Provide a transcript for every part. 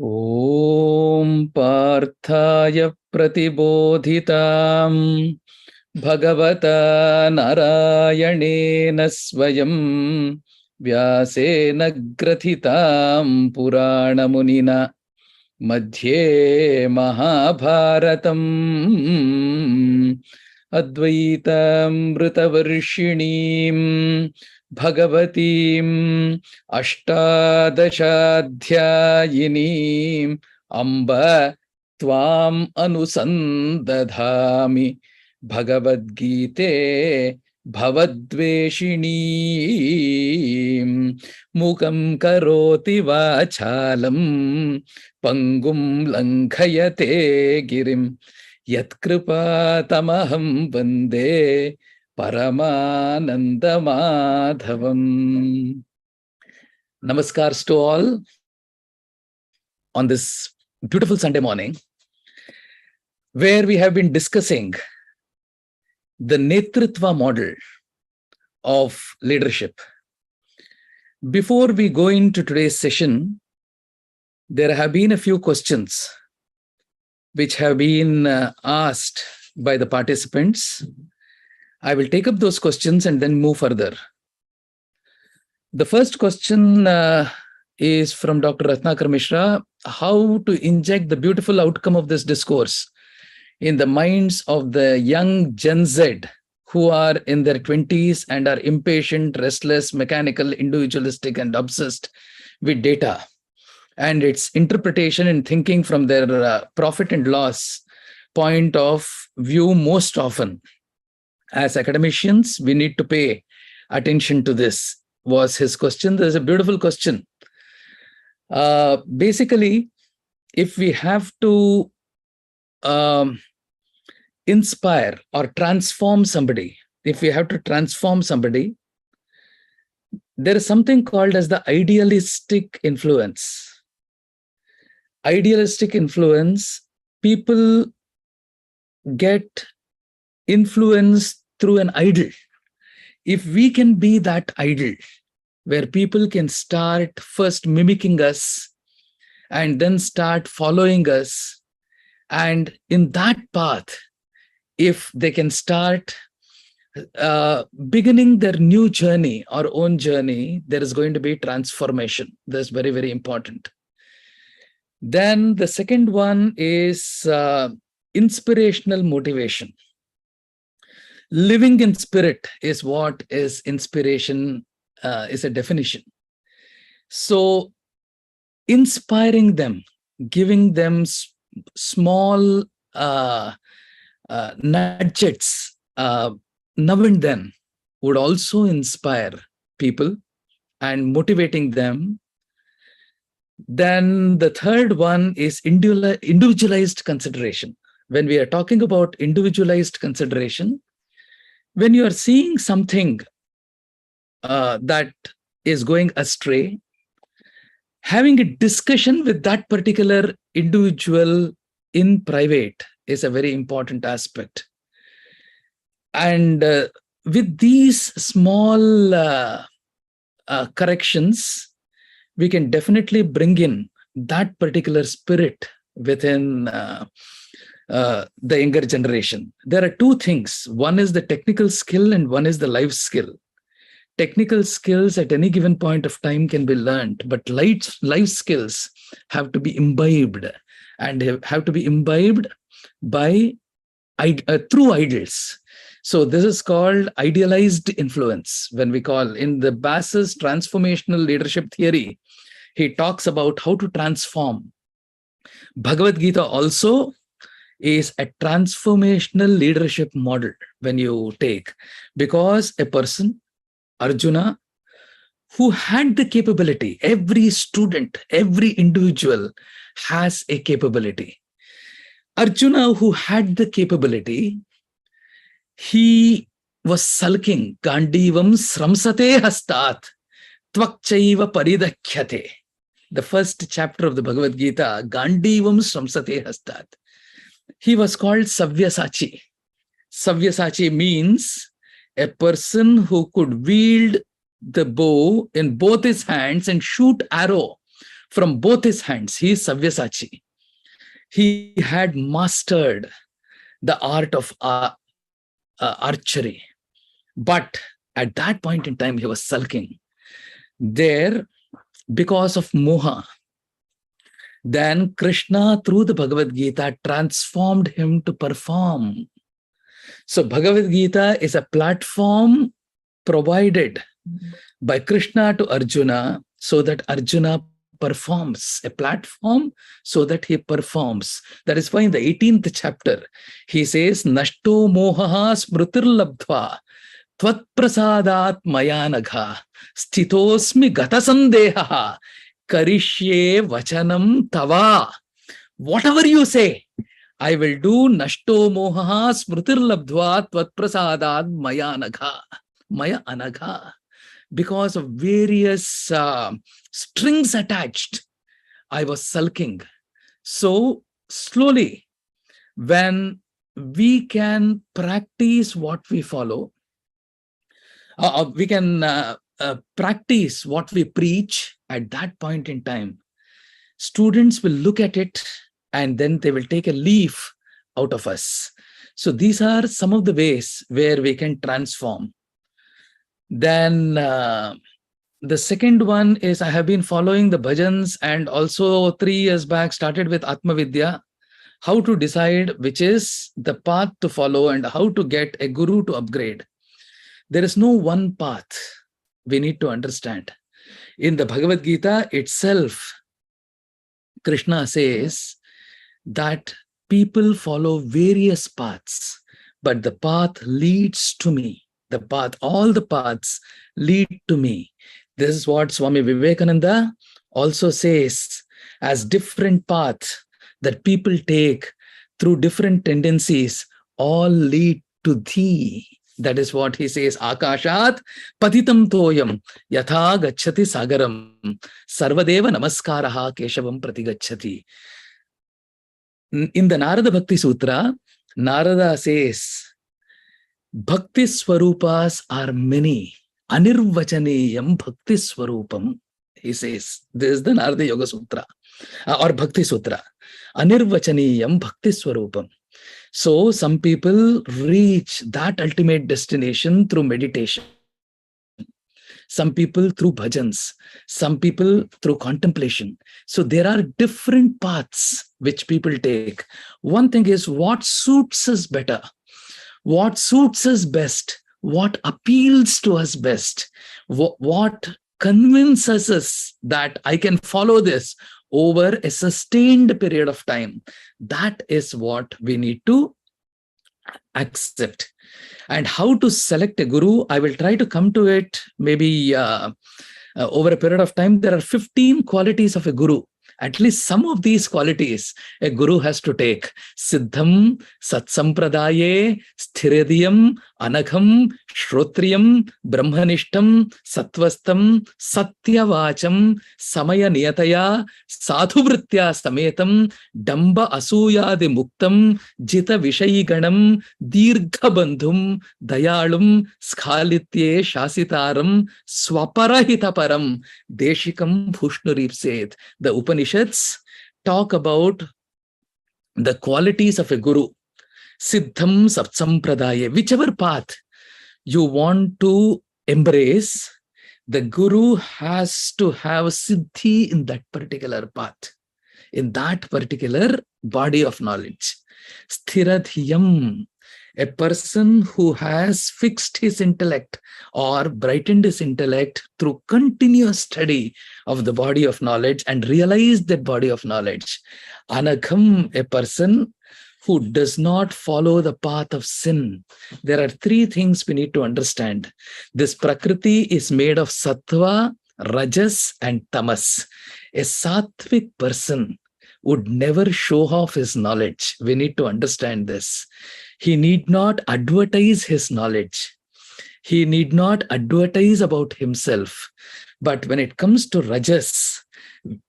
Om Parthaya Pratibodhitam Bhagavata Narayanena Swayam Vyasena Grathitam Purana Munina Madhye Mahabharatam Advaitam Vritavarshinim Bhagavatim Ashtadashadhyayinim Amba Tvam Anusandadhami Bhagavad-gite Bhavadveshinim Mukam Karoti Vachalam Pangum Lankhayate Girim Yatkripa Tamaham Vande Paramananda Madhavam. Namaskars to all on this beautiful Sunday morning, where we have been discussing the Netritva model of leadership. Before we go into today's session, there have been a few questions which have been asked by the participants. I will take up those questions and then move further. The first question is from Dr. Ratnakar Mishra: how to inject the beautiful outcome of this discourse in the minds of the young Gen Z who are in their 20s and are impatient, restless, mechanical, individualistic, and obsessed with data and its interpretation and thinking from their profit and loss point of view most often. As academicians, we need to pay attention to this, was his question. There's a beautiful question. Basically, if we have to inspire or transform somebody, there is something called as the idealistic influence. Idealistic influence, people get influenced through an idol. If we can be that idol, where people can start first mimicking us and then start following us, and in that path, if they can start beginning their new journey, our own journey, there is going to be transformation. That's very, very important. Then the second one is inspirational motivation. Living in spirit is what is inspiration, is a definition. So inspiring them, giving them small nudges now and then would also inspire people and motivating them. Then the third one is individualized consideration. When we are talking about individualized consideration, when you are seeing something that is going astray, having a discussion with that particular individual in private is a very important aspect. And with these small corrections, we can definitely bring in that particular spirit within the younger generation. There are two things. One is the technical skill and one is the life skill. Technical skills at any given point of time can be learned, but life skills have to be imbibed, and have to be imbibed by through idols. So this is called idealized influence. When we call in the Bass's transformational leadership theory, he talks about how to transform. Bhagavad-gita also is a transformational leadership model when you take, because a person, Arjuna, who had the capability, every student, every individual has a capability. Arjuna, who had the capability, he was sulking, Gandivam sramsate hastat, tvakchaiva paridakhyate. The first chapter of the Bhagavad Gita, Gandivam sramsate hastat. He was called Savyasachi. Savyasachi means a person who could wield the bow in both his hands and shoot arrow from both his hands. He is Savyasachi. He had mastered the art of archery. But at that point in time, he was sulking. There, because of moha, then Krishna, through the Bhagavad Gita, transformed him to perform. So Bhagavad Gita is a platform provided by Krishna to Arjuna so that Arjuna performs, a platform so that he performs. That is why in the 18th chapter, he says, Nashto mohaha smrutir labdva tvat prasadat mayanagha sthitosmi gata sandeha karishye vachanam tava. Whatever you say, I will do. Nashto mohaha smrutir labdva tvat prasadat mayanagha. Maya anagha. Because of various strings attached, I was sulking. So slowly, when we can practice what we follow, we can practice what we preach at that point in time, students will look at it and then they will take a leaf out of us. So these are some of the ways where we can transform. Then the second one is, I have been following the bhajans, and also 3 years back started with Atma Vidya, how to decide which is the path to follow and how to get a guru to upgrade. There is no one path. We need to understand. In the Bhagavad Gita itself, Krishna says that people follow various paths, but the path leads to me. The path, all the paths lead to me. This is what Swami Vivekananda also says, as different paths that people take through different tendencies all lead to thee. That is what he says. Akashat patitam toyam yatha gacchati sagaram sarvadeva namaskaraha keshavam pratigacchati. In the Narada Bhakti Sutra, Narada says, Bhakti Swarupas are many. Anirvachaneyam Bhakti Swarupam. He says, this is the Narada Yoga Sutra or Bhakti Sutra. Anirvachaneyam Bhakti Swarupam. So some people reach that ultimate destination through meditation. Some people through bhajans. Some people through contemplation. So there are different paths which people take. One thing is what suits us better. What suits us best, what appeals to us best, what convinces us that I can follow this over a sustained period of time. That is what we need to accept. And how to select a guru, I will try to come to it maybe over a period of time. There are 15 qualities of a guru. At least some of these qualities a guru has to take. Siddham, Satsampradaye, Sthiradiyam, Anagham, Shrotriyam, Brahmanishtam, Satvastam, Satyavacham, Samaya Niyataya, Sadhuvritya Sametam, Damba Asuyadi Muktam, Jita Vishayiganam, Dirgha Bandhum, Dayalum, Skalitye Shasitaram, Swaparahitaparam, Deshikam Bhushnuripset. The Upanishads talk about the qualities of a guru. Siddham Satsampradaye. Whichever path you want to embrace, the guru has to have siddhi in that particular path, in that particular body of knowledge. Sthiradhiyam. A person who has fixed his intellect or brightened his intellect through continuous study of the body of knowledge and realized that body of knowledge. Anagham, a person who does not follow the path of sin. There are 3 things we need to understand. This Prakriti is made of sattva, rajas, and tamas. A sattvic person would never show off his knowledge. We need to understand this. He need not advertise his knowledge. He need not advertise about himself. But when it comes to rajas,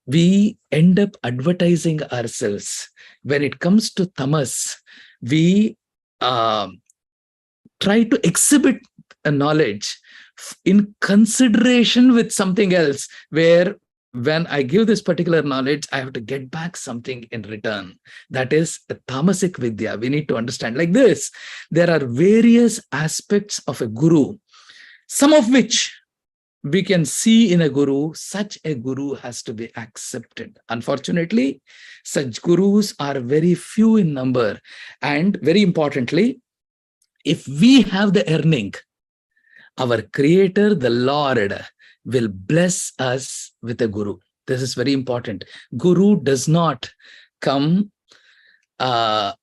we end up advertising ourselves. When it comes to tamas, we try to exhibit a knowledge in consideration with something else, where when I give this particular knowledge, I have to get back something in return. That is a tamasic vidya. We need to understand like this. There are various aspects of a guru, some of which we can see in a guru. Such a guru has to be accepted. Unfortunately, such gurus are very few in number. And very importantly, if we have the earning, our Creator, the Lord, will bless us with a guru. This is very important. Guru does not come out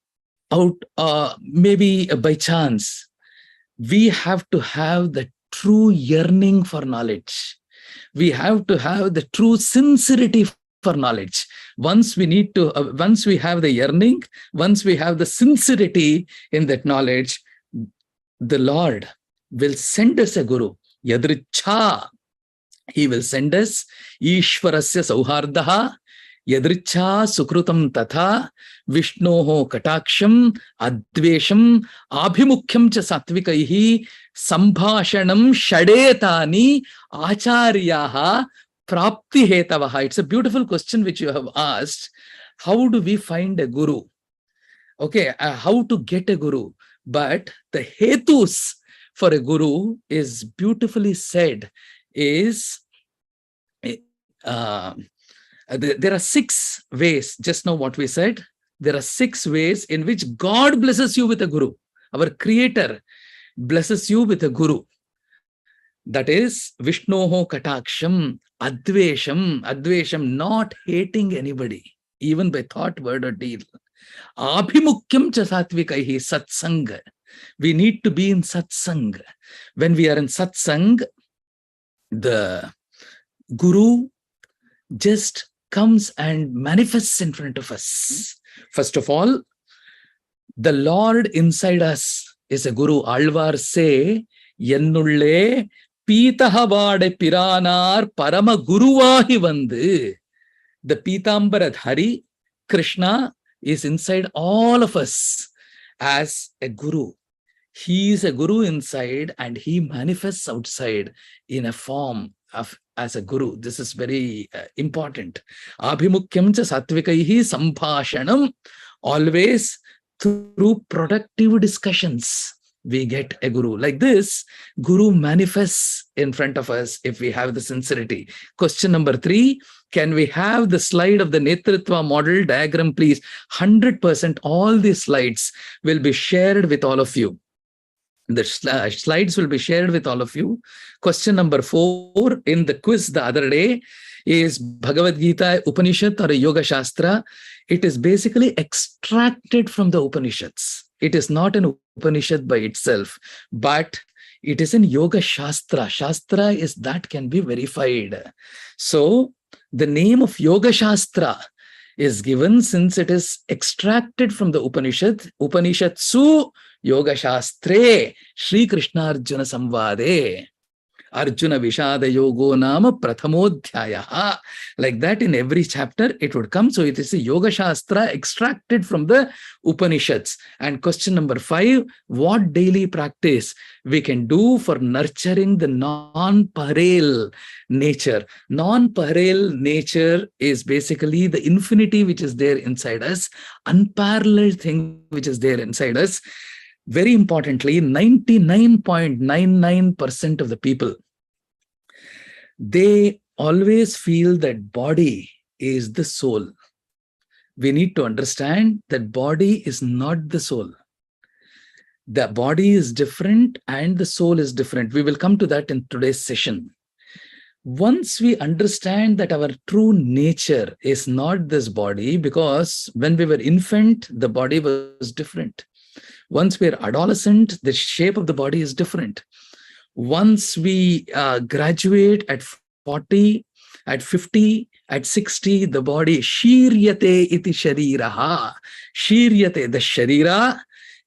maybe by chance. We have to have the true yearning for knowledge. We have to have the true sincerity for knowledge. Once we have the yearning, once we have the sincerity in that knowledge, the Lord will send us a guru. Yadricha. He will send us Ishvarasya Sauhardaha, Yadricha Sukrutam Tatha, Vishnoho Kataksham, Advesham, Abhimukhyam cha Satvikaihi, Sambhashanam Shadetani, Acharyaha, Prapti Hetavaha. It's a beautiful question which you have asked. How do we find a guru? Okay, how to get a guru? But the hetus for a guru is beautifully said. Is there are 6 ways. Just now what we said, there are 6 ways in which God blesses you with a guru. Our Creator blesses you with a guru. That is Vishnoho Kataksham, Advesham, not hating anybody, even by thought, word or deed. Abhimukhyam cha Satvikaihi, Satsang. We need to be in Satsang. When we are in Satsang, the guru just comes and manifests in front of us. First of all, the Lord inside us is a guru. Alvar say, Yennulle Peetahavade Piranar Parama Guruvahi Vandu. The Peetambara Dhari, Krishna, is inside all of us as a guru. He is a guru inside and he manifests outside in a form of as a guru. This is very important. Abhimukhyam cha satvikaihi sambhashanam. Always through productive discussions, we get a guru. Like this, guru manifests in front of us if we have the sincerity. Question number 3, can we have the slide of the Netritva model diagram, please? 100% all these slides will be shared with all of you. The slides will be shared with all of you. Question number 4 in the quiz the other day is Bhagavad-gita Upanishad or a Yoga Shastra. It is basically extracted from the Upanishads. It is not an Upanishad by itself, but it is in Yoga Shastra. Shastra is that can be verified. So the name of Yoga Shastra is given since it is extracted from the Upanishad. Upanishadsu Yoga Shastre Shri Krishna Arjuna Samvade. Arjuna Vishada Yogo Nama Prathamodhyaya. Like that in every chapter it would come. So it is a Yoga Shastra extracted from the Upanishads. And question number 5, what daily practice we can do for nurturing the non-parallel nature? Non-parallel nature is basically the infinity which is there inside us, unparalleled thing which is there inside us. Very importantly, 99.99% of the people, they always feel that body is the soul. We need to understand that body is not the soul. The body is different and the soul is different. We will come to that in today's session. Once we understand that our true nature is not this body, because when we were infant, the body was different. Once we're adolescent, the shape of the body is different. Once we graduate at 40, at 50, at 60, the body, shiryate iti shariraha. Shiryate, the sharira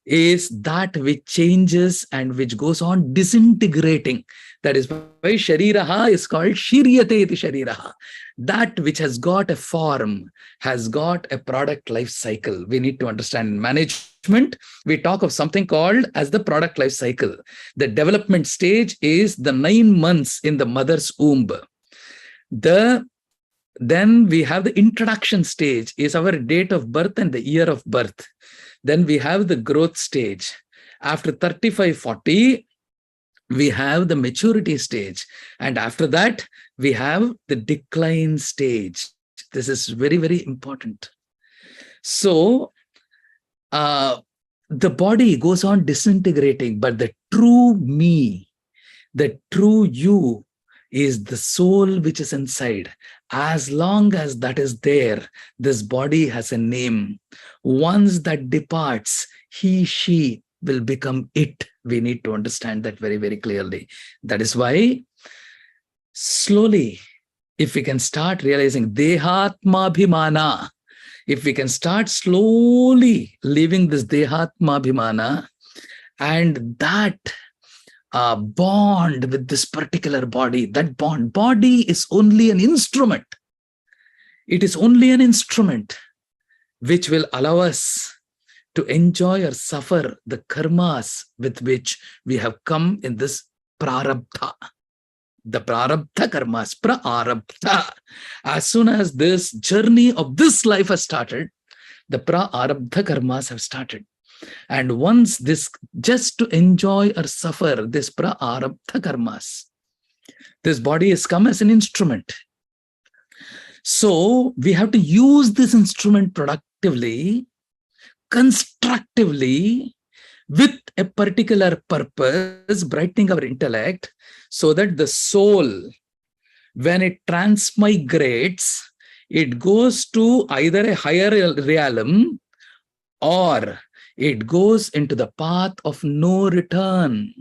is that which changes and which goes on disintegrating. That is why shariraha is called shiryate iti shariraha. That which has got a form, has got a product life cycle. We need to understand in management, we talk of something called as the product life cycle. The development stage is the 9 months in the mother's womb. The Then we have the introduction stage, is our date of birth and the year of birth. Then we have the growth stage. After 35, 40, we have the maturity stage. And after that, we have the decline stage. This is very, very important. So the body goes on disintegrating, but the true me, the true you, is the soul which is inside. As long as that is there, this body has a name. Once that departs, he, she will become it. We need to understand that very, very clearly. That is why slowly, if we can start realizing dehatma-bhimana, if we can start slowly leaving this dehatma-bhimana, and that bond with this particular body, that body is only an instrument. It is only an instrument which will allow us to enjoy or suffer the karmas with which we have come in this prarabdha. The prarabdha karmas, prarabdha. As soon as this journey of this life has started, the prarabdha karmas have started. And once this, just to enjoy or suffer this prarabdha karmas, this body has come as an instrument. So we have to use this instrument productively, constructively, with a particular purpose, brightening our intellect, so that the soul, when it transmigrates, it goes to either a higher realm or it goes into the path of no return.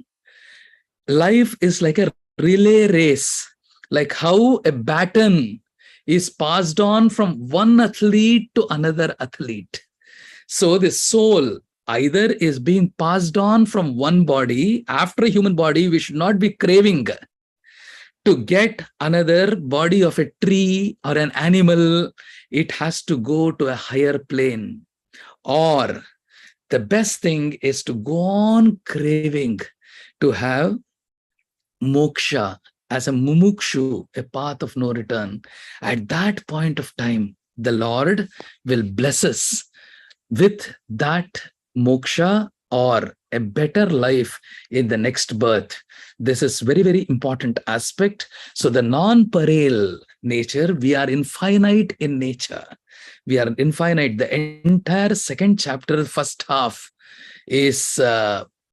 Life is like a relay race, like how a baton is passed on from one athlete to another athlete. So the soul either is being passed on from one body. After a human body, we should not be craving to get another body of a tree or an animal. It has to go to a higher plane. Or the best thing is to go on craving to have moksha as a mumukshu, a path of no return. At that point of time, the Lord will bless us with that moksha or a better life in the next birth. This is very, very important aspect. So the non-pareil nature, we are infinite in nature. We are infinite. The entire second chapter, first half, is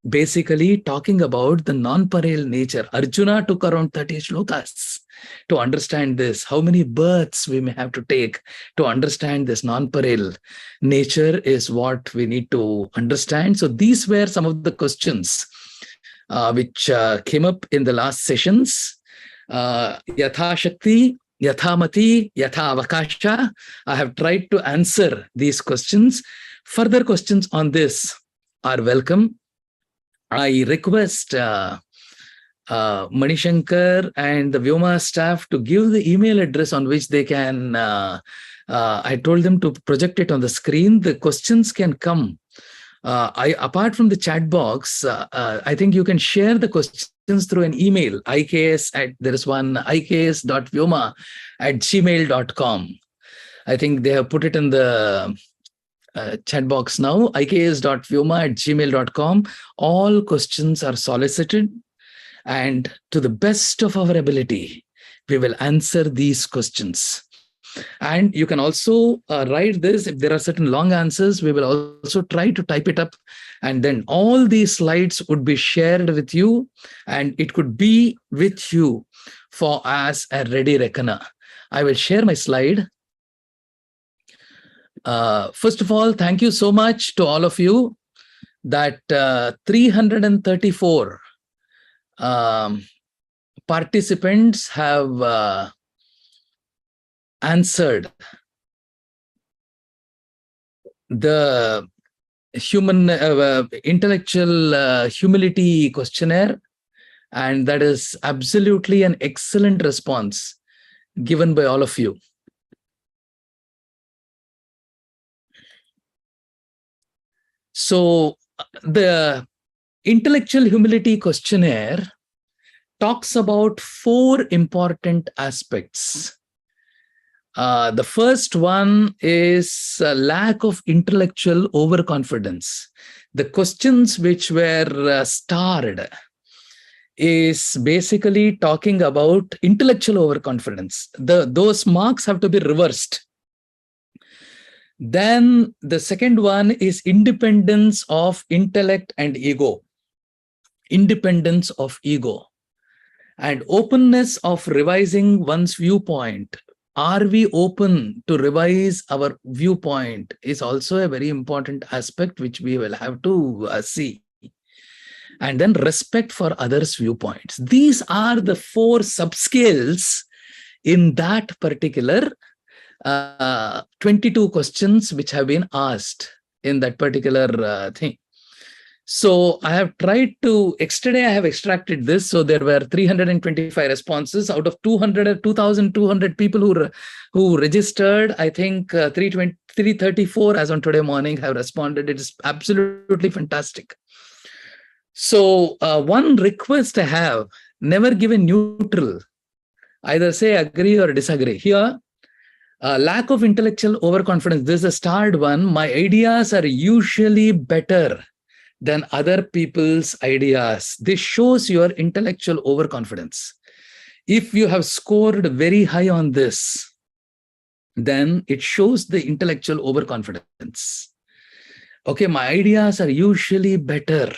basically talking about the non-pareil nature. Arjuna took around 30 shlokas to understand this. How many births we may have to take to understand this non-pareil nature is what we need to understand. So these were some of the questions which came up in the last sessions. Yatha Shakti, Yathamati, Yatha Avakasha. I have tried to answer these questions. Further questions on this are welcome. I request Manishankar and the Vyoma staff to give the email address on which they can, I told them to project it on the screen. The questions can come. Apart from the chat box, I think you can share the questions through an email, there is one, iks.vyoma@gmail.com. I think they have put it in the chat box now, iks.vyoma@gmail.com. All questions are solicited, and to the best of our ability, we will answer these questions. And you can also write this. If there are certain long answers, we will also try to type it up. And then all these slides would be shared with you, and it could be with you for as a ready reckoner. I will share my slide. First of all, thank you so much to all of you that 334 participants have answered the human intellectual humility questionnaire, and that is absolutely an excellent response given by all of you. So the intellectual humility questionnaire talks about 4 important aspects. The first one is a lack of intellectual overconfidence. The questions which were starred is basically talking about intellectual overconfidence. Those marks have to be reversed. Then the second one is independence of intellect and ego. Independence of ego. And openness of revising one's viewpoint. Are we open to revise our viewpoint is also a very important aspect which we will have to see. And then respect for others' viewpoints. These are the 4 subscales in that particular 22 questions which have been asked in that particular thing. So I have tried to, yesterday I have extracted this. So there were 325 responses out of 2,200 people who registered. I think 334 as on today morning have responded. It is absolutely fantastic. So one request I have, never give a neutral, either say agree or disagree. Here, lack of intellectual overconfidence. This is a starred one. My ideas are usually better than other people's ideas. This shows your intellectual overconfidence. If you have scored very high on this, then it shows the intellectual overconfidence. Okay, my ideas are usually better.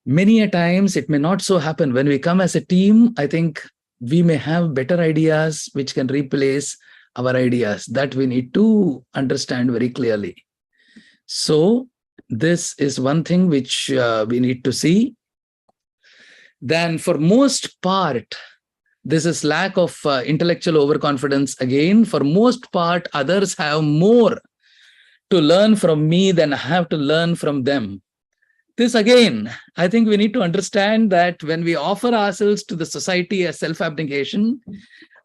Many a times it may not so happen. When we come as a team, I think we may have better ideas which can replace our ideas. That we need to understand very clearly. So this is one thing which we need to see. Then for most part, this is lack of intellectual overconfidence. Again, for most part, others have more to learn from me than I have to learn from them. This again, I think we need to understand that when we offer ourselves to the society as self-abnegation,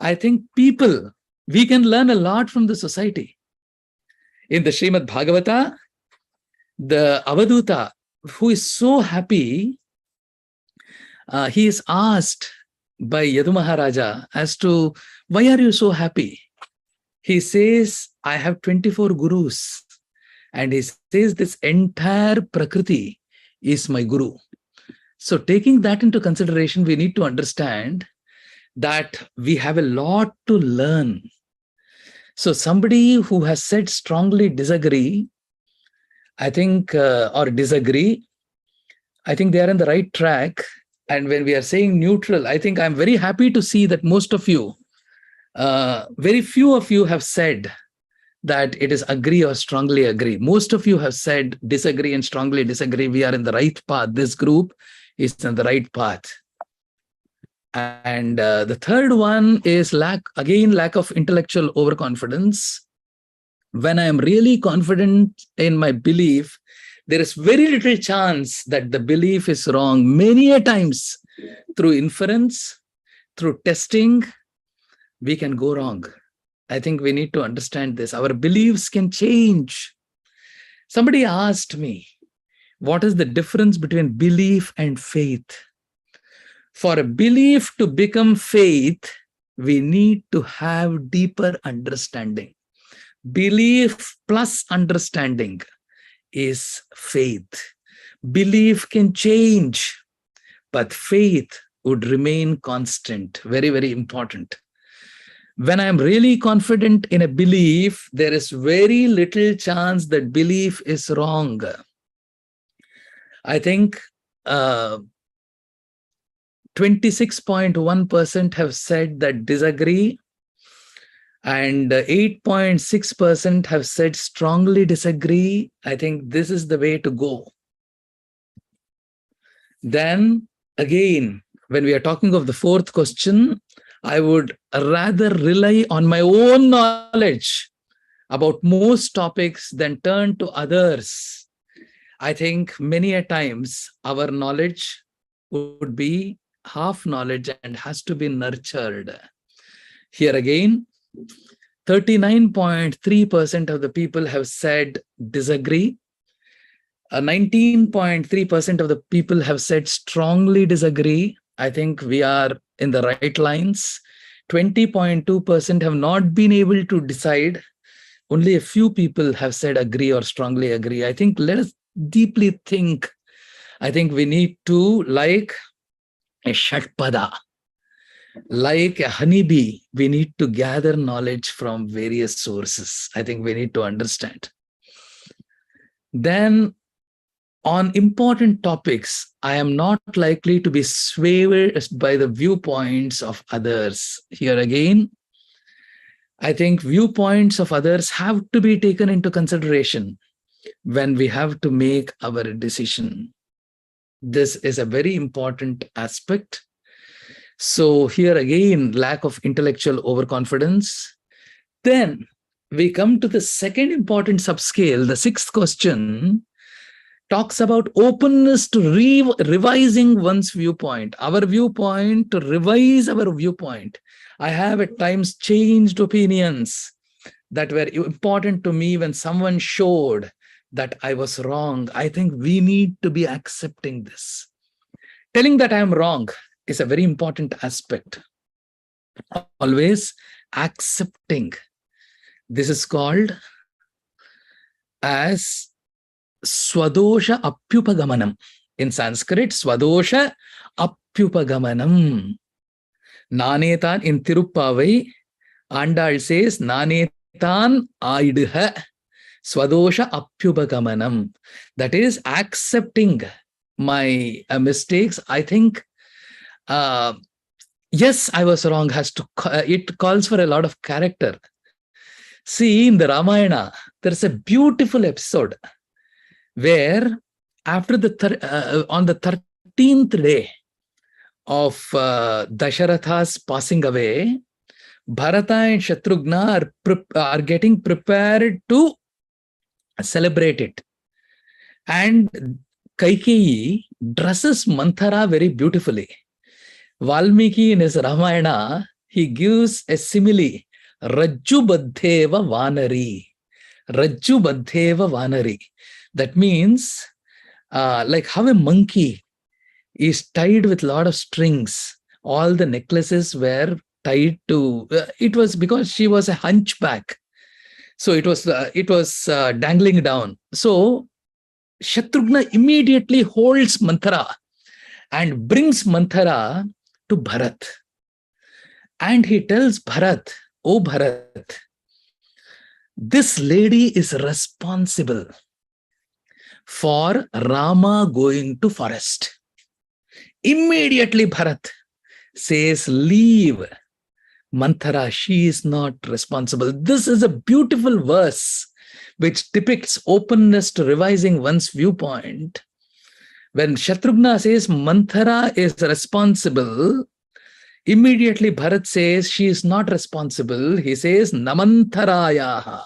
I think people, we can learn a lot from the society. In the Srimad Bhagavata, the Avaduta, who is so happy, he is asked by Yadu Maharaja as to, why are you so happy? He says, I have 24 gurus. And he says, this entire Prakriti is my guru. So taking that into consideration, we need to understand that we have a lot to learn. So somebody who has said strongly disagree, I think, or disagree, I think they are on the right track. And when we are saying neutral, I think I'm very happy to see that most of you, very few of you have said that it is agree or strongly agree. Most of you have said disagree and strongly disagree. We are in the right path. This group is on the right path. And the third one is lack of intellectual overconfidence. When I am really confident in my belief, there is very little chance that the belief is wrong. Many a times, through inference, through testing, we can go wrong. I think we need to understand this. Our beliefs can change. Somebody asked me, what is the difference between belief and faith? For a belief to become faith, we need to have deeper understanding. Belief plus understanding is faith. Belief can change, but faith would remain constant. Very, very important. When I'm really confident in a belief, there is very little chance that belief is wrong. I think 26.1% have said that disagree, and 8.6% have said strongly disagree. I think this is the way to go. Then again, when we are talking of the fourth question, I would rather rely on my own knowledge about most topics than turn to others. I think many a times our knowledge would be half knowledge and has to be nurtured. Here again, 39.3% of the people have said disagree. 19.3% of the people have said strongly disagree. I think we are in the right lines. 20.2% have not been able to decide. Only a few people have said agree or strongly agree. I think let us deeply think. I think we need to, like a shatpada, like a honeybee, we need to gather knowledge from various sources. I think we need to understand. Then on important topics, I am not likely to be swayed by the viewpoints of others. Here again, I think viewpoints of others have to be taken into consideration when we have to make our decision. This is a very important aspect. So here again, lack of intellectual overconfidence. Then we come to the second important subscale. The sixth question talks about openness to revising one's viewpoint, our viewpoint, to revise our viewpoint. I have at times changed opinions that were important to me when someone showed that I was wrong. I think we need to be accepting this. Telling that I am wrong is a very important aspect. Always accepting. This is called as swadosha apyupagamanam. In Sanskrit, swadosha apyupagamanam. Nanetan in Tirupavai, Andal says, Nanetan aidha swadosha apyupagamanam. That is accepting my mistakes. I think, yes, I was wrong. It calls for a lot of character. See, in the Ramayana, there's a beautiful episode where after on the 13th day of Dasharatha's passing away, Bharata and Shatrughna are getting prepared to celebrate it. And Kaikeyi dresses Manthara very beautifully. Valmiki in his Ramayana, he gives a simile, Rajju Baddheva Vanari. Rajju Baddheva Vanari. That means like how a monkey is tied with a lot of strings. All the necklaces were tied to, it was because she was a hunchback. So it was dangling down. So Shatrughna immediately holds Manthara and brings Manthara to Bharat. And he tells Bharat, "Oh Bharat, this lady is responsible for Rama going to forest." Immediately Bharat says, "Leave Manthara, she is not responsible." This is a beautiful verse which depicts openness to revising one's viewpoint. When Shatrughna says Manthara is responsible, immediately Bharat says she is not responsible. He says, "Namantarayaha,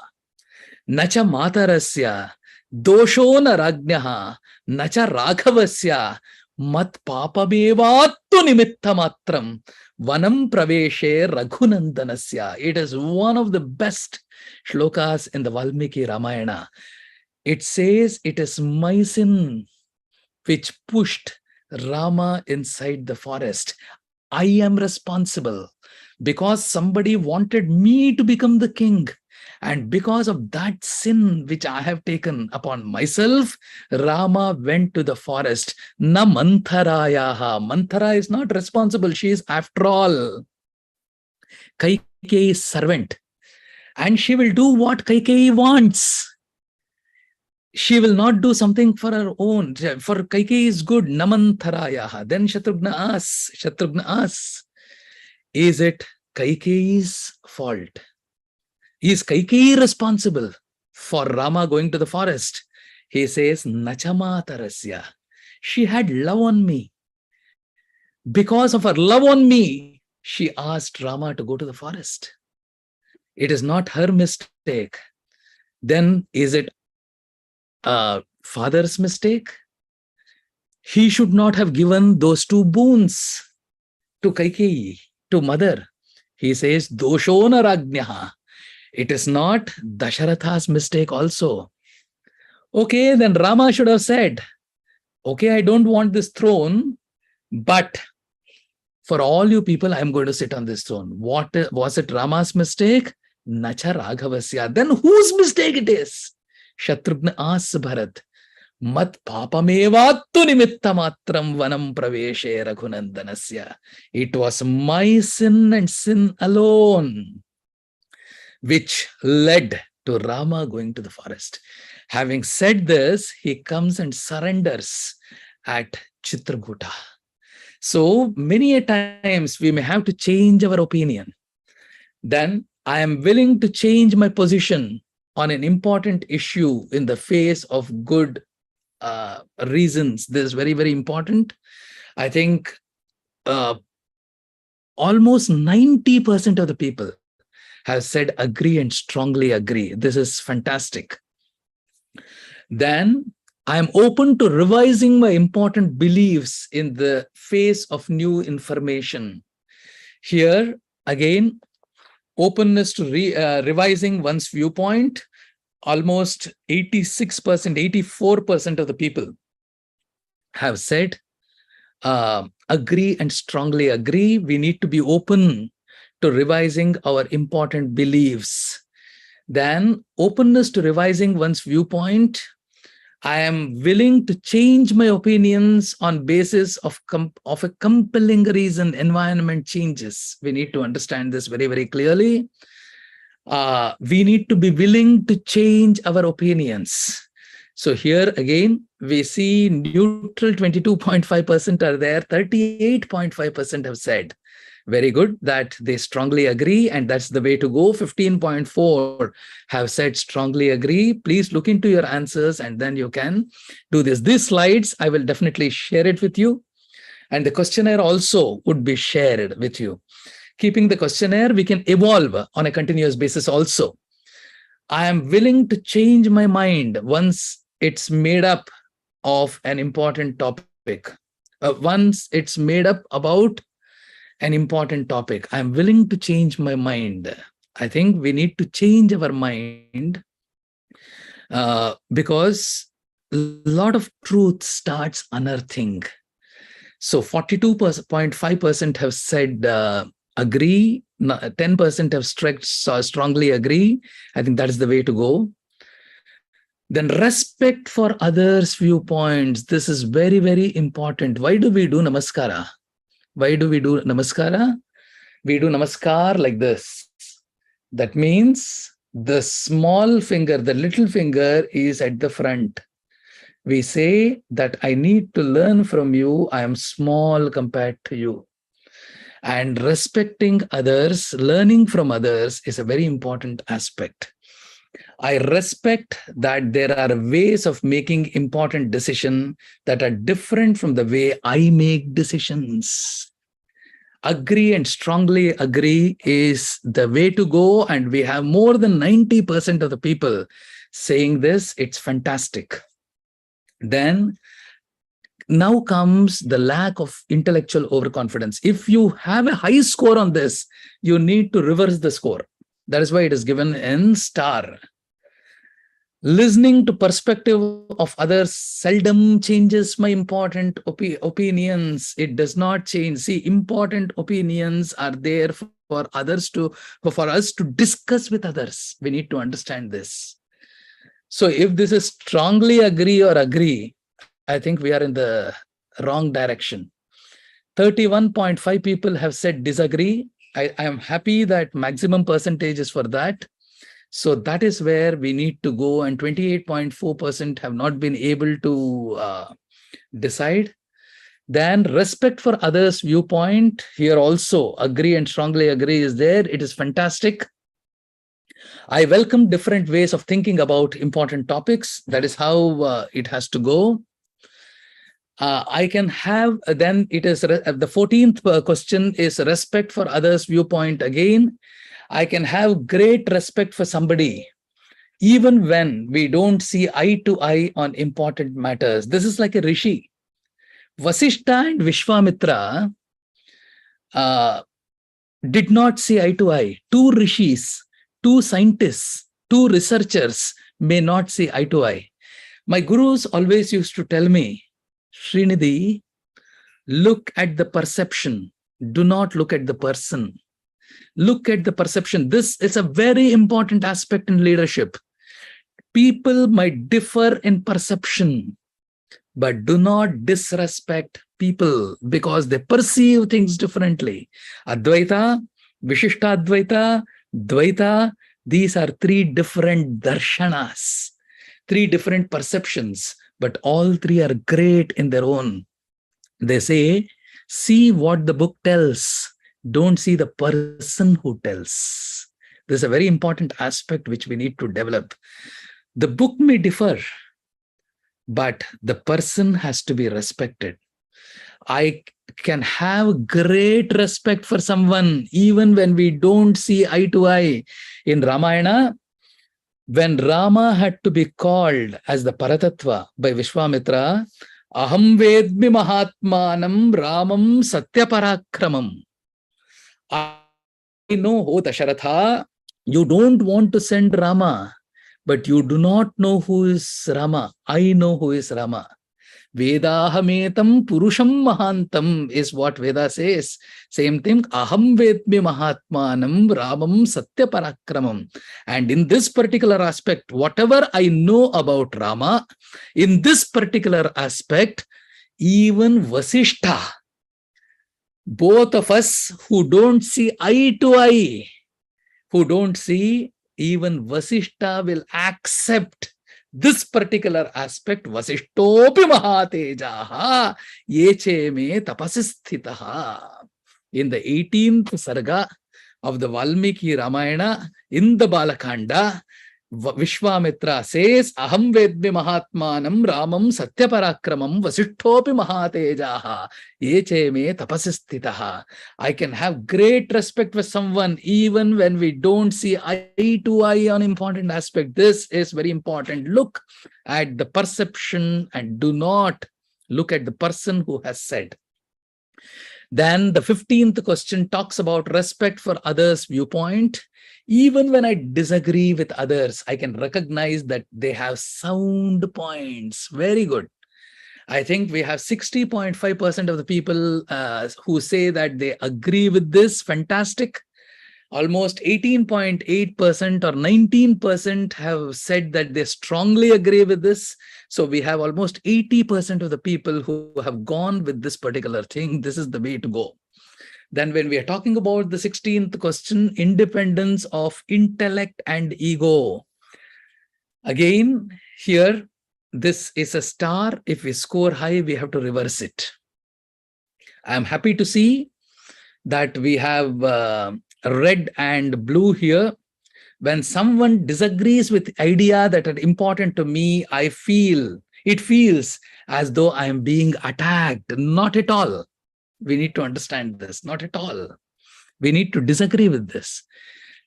nacha matarasya, dosho na rajnaha, nacha raghavasya, mat papamevattu nimitta matram, vanam praveshe raghunandanasya." It is one of the best shlokas in the Valmiki Ramayana. It says, it is my sin which pushed Rama inside the forest. I am responsible because somebody wanted me to become the king. And because of that sin which I have taken upon myself, Rama went to the forest. Na Mantharayaha. Manthara is not responsible. She is, after all, Kaikeyi's servant. And she will do what Kaikeyi wants. She will not do something for her own. For Kaikeyi is good. Namantarayaha. Then Shatrughna asks, is it Kaikeyi's fault? Is Kaikeyi responsible for Rama going to the forest? He says, Nachamatarasya. She had love on me. Because of her love on me, she asked Rama to go to the forest. It is not her mistake. Then is it father's mistake? He should not have given those two boons to Kaikeyi, to mother. He says, Doshona Rajnaha. It is not Dasharatha's mistake also. Okay, then Rama should have said, okay, I don't want this throne, but For all you people, I'm going to sit on this throne. What was it Rama's mistake? Nacha Raghavasya. Then whose mistake it is? Shatrughna asks Bharat, Mat papamevattu nimittamatram vanam praveshe raghunandanasya. It was my sin and sin alone which led to Rama going to the forest. Having said this, he comes and surrenders at Chitrakuta. So many a times we may have to change our opinion. Then I am willing to change my position on an important issue in the face of good reasons. This is very, very important. I think almost 90% of the people have said agree and strongly agree. This is fantastic. Then I am open to revising my important beliefs in the face of new information. Here, again, openness to revising one's viewpoint. Almost 86%, 84% of the people have said agree and strongly agree. We need to be open to revising our important beliefs. Then openness to revising one's viewpoint. I am willing to change my opinions on basis of a compelling reason. Environment changes. We need to understand this very, very clearly. We need to be willing to change our opinions. So here again, we see neutral 22.5% are there, 38.5% have said very good, that they strongly agree, and that's the way to go. 15.4 have said strongly agree. Please look into your answers and then you can do this. These slides, I will definitely share it with you. And the questionnaire also would be shared with you. Keeping the questionnaire, we can evolve on a continuous basis also. I am willing to change my mind once it's made up of an important topic. Once it's made up about an important topic, I'm willing to change my mind. I think we need to change our mind because a lot of truth starts unearthing. So 42.5% have said agree, 10% have strongly agree. I think that is the way to go. Then respect for others' viewpoints. This is very, very important. Why do we do namaskara? Why do we do namaskara? We do namaskar like this. That means the small finger, the little finger is at the front. We say that I need to learn from you. I am small compared to you. And respecting others, learning from others is a very important aspect. I respect that there are ways of making important decisions that are different from the way I make decisions. Agree and strongly agree is the way to go. And we have more than 90% of the people saying this. It's fantastic. Then now comes the lack of intellectual overconfidence. If you have a high score on this, you need to reverse the score. That is why it is given in star. Listening to perspective of others seldom changes my important opinions. It does not change. See, important opinions are there for us to discuss with others. We need to understand this. So if this is strongly agree or agree, I think we are in the wrong direction. 31.5 people have said disagree. I am happy that maximum percentage is for that. So that is where we need to go, and 28.4% have not been able to decide. Then respect for others' viewpoint. Here also agree and strongly agree is there. It is fantastic. I welcome different ways of thinking about important topics. That is how it has to go. I can have, then it is the 14th question is respect for others' viewpoint again. I can have great respect for somebody, even when we don't see eye to eye on important matters. This is like a rishi. Vasishtha and Vishwamitra did not see eye to eye. Two rishis, two scientists, two researchers may not see eye to eye. My gurus always used to tell me, Srinidhi, look at the perception, Do not look at the person. Look at the perception. This is a very important aspect in leadership. People might differ in perception, but do not disrespect people because they perceive things differently. Advaita, Vishishtadvaita, Dvaita, these are three different darshanas, three different perceptions, but all three are great in their own. They say, see what the book tells, don't see the person who tells. This is a very important aspect which we need to develop. The book may differ, but the person has to be respected. I can have great respect for someone even when we don't see eye to eye. In Ramayana, when Rama had to be called as the Paratattva by Vishwamitra, Aham Vedmi Mahatmanam Ramam Satyaparakramam. I know, O Dasharatha, you don't want to send Rama, but you do not know who is Rama. I know who is Rama. Vedahametam Purusham Mahantam is what Veda says. Same thing, Aham Vedmi Mahatmanam Ramam Satyaparakramam. And in this particular aspect, whatever I know about Rama, in this particular aspect, even Vasishtha, both of us who don't see eye to eye, who don't see, even Vasishtha will accept this particular aspect. Vasishtopi mahatejaha yeche me tapasisthitaha. In the 18th sarga of the Valmiki Ramayana, in the Balakanda, Vishwamitra says, Aham Vedmi Mahatmanam Ramam Satyaparakramam Vasishtopi mahatejaha yeche me tapasisthitaha. I can have great respect for someone even when we don't see eye to eye on important aspect. This is very important. Look at the perception and do not look at the person who has said. Then the 15th question talks about respect for others' viewpoint. Even when I disagree with others, I can recognize that they have sound points. Very good. I think we have 60.5% of the people who say that they agree with this. Fantastic. Almost 18.8% or 19% have said that they strongly agree with this. So we have almost 80% of the people who have gone with this particular thing. This is the way to go. Then when we are talking about the 16th question, independence of intellect and ego. Again, here, this is a star. If we score high, we have to reverse it. I'm happy to see that we have red and blue here. When someone disagrees with idea that are important to me, it feels as though I am being attacked. Not at all. We need to understand this. Not at all. We need to disagree with this.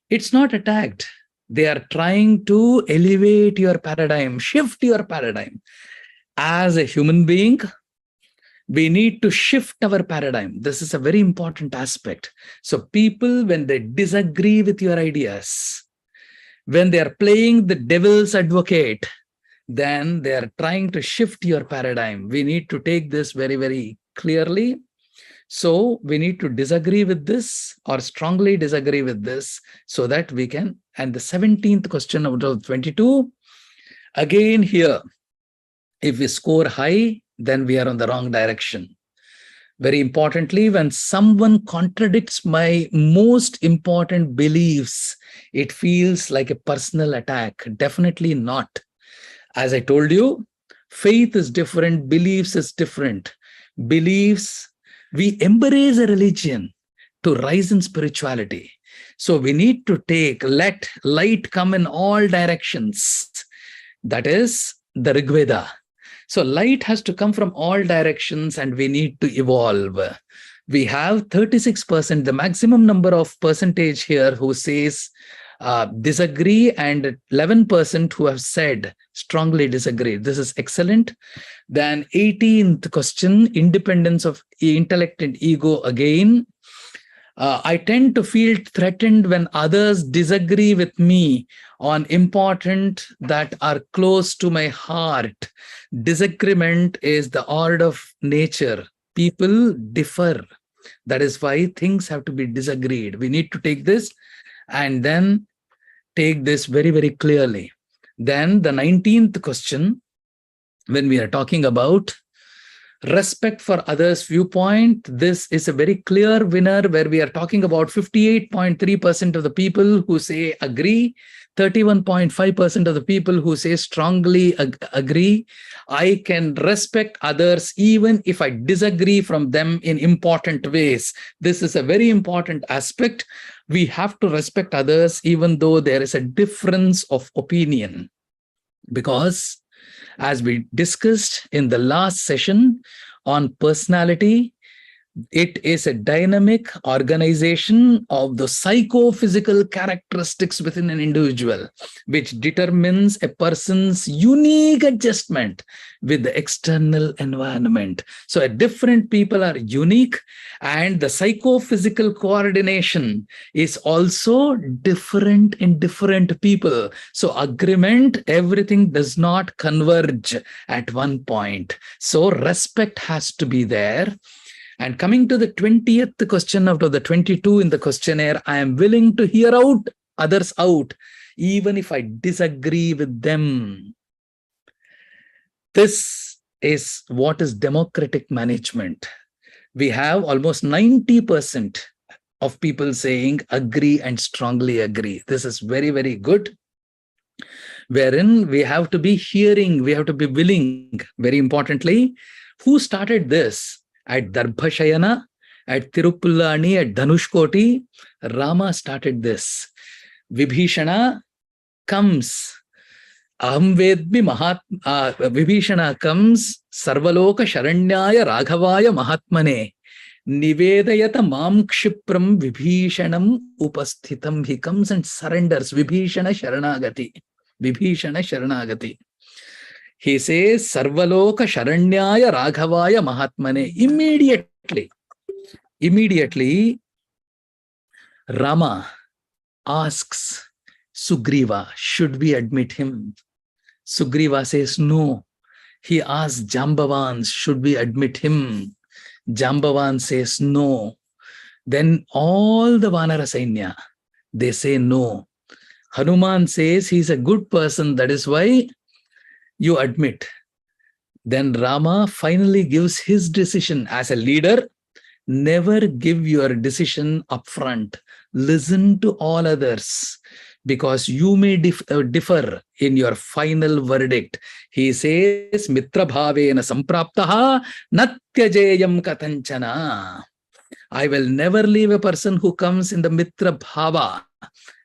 It's not attacked. They are trying to elevate your paradigm, shift your paradigm. As a human being, we need to shift our paradigm. This is a very important aspect. So people, when they disagree with your ideas, when they are playing the devil's advocate, then they are trying to shift your paradigm. We need to take this very, very clearly. So we need to disagree with this or strongly disagree with this so that we can. And the 17th question out of 22, again here, if we score high, then we are on the wrong direction. Very importantly, when someone contradicts my most important beliefs, it feels like a personal attack. Definitely not. As I told you, faith is different, beliefs is different. Beliefs, we embrace a religion to rise in spirituality. So we need to let light come in all directions. That is the Rig Veda. So light has to come from all directions and we need to evolve. We have 36%, the maximum number of percentage here who says disagree, and 11% who have said strongly disagree. This is excellent. Then 18th question, independence of intellect and ego again. I tend to feel threatened when others disagree with me on important that are close to my heart. Disagreement is the order of nature. People differ. That is why things have to be disagreed. We need to take this and then take this very, very clearly. Then the 19th question, when we are talking about respect for others' viewpoint, this is a very clear winner where we are talking about 58.3% of the people who say agree, 31.5% of the people who say strongly agree. I can respect others even if I disagree from them in important ways. This is a very important aspect. We have to respect others even though there is a difference of opinion, because as we discussed in the last session on personality, it is a dynamic organization of the psychophysical characteristics within an individual, which determines a person's unique adjustment with the external environment. So different people are unique, and the psychophysical coordination is also different in different people. So agreement, everything does not converge at one point. So respect has to be there. And coming to the 20th question out of the 22 in the questionnaire, I am willing to hear out others out, even if I disagree with them. This is what is democratic management. We have almost 90% of people saying agree and strongly agree. This is very, very good. Wherein we have to be hearing, we have to be willing. Very importantly, who started this? At Darbhashayana, at Tirupullani, at Dhanushkoti, Rama started this. Vibhishana comes. Aham vedmi Vibhishana comes. Sarvaloka Sharanyaya Raghavaya Mahatmane. Nivedayata Mam Kshipram Vibhishanam Upasthitam. He comes and surrenders. Vibhishana Sharanagati. Vibhishana Sharanagati. He says, Sarvaloka Sharanyaya Raghavaya Mahatmane. Immediately, Rama asks Sugriva, should we admit him? Sugriva says, no. He asks Jambavan, should we admit him? Jambavan says, no. Then all the Vanara Sainya, they say no. Hanuman says, he's a good person, that is why you admit. Then Rama finally gives his decision. As a leader, never give your decision upfront. Listen to all others, because you may differ in your final verdict. He says, Mitra bhavena sampraptaha natyajeyam katanchana. I will never leave a person who comes in the Mitra bhava.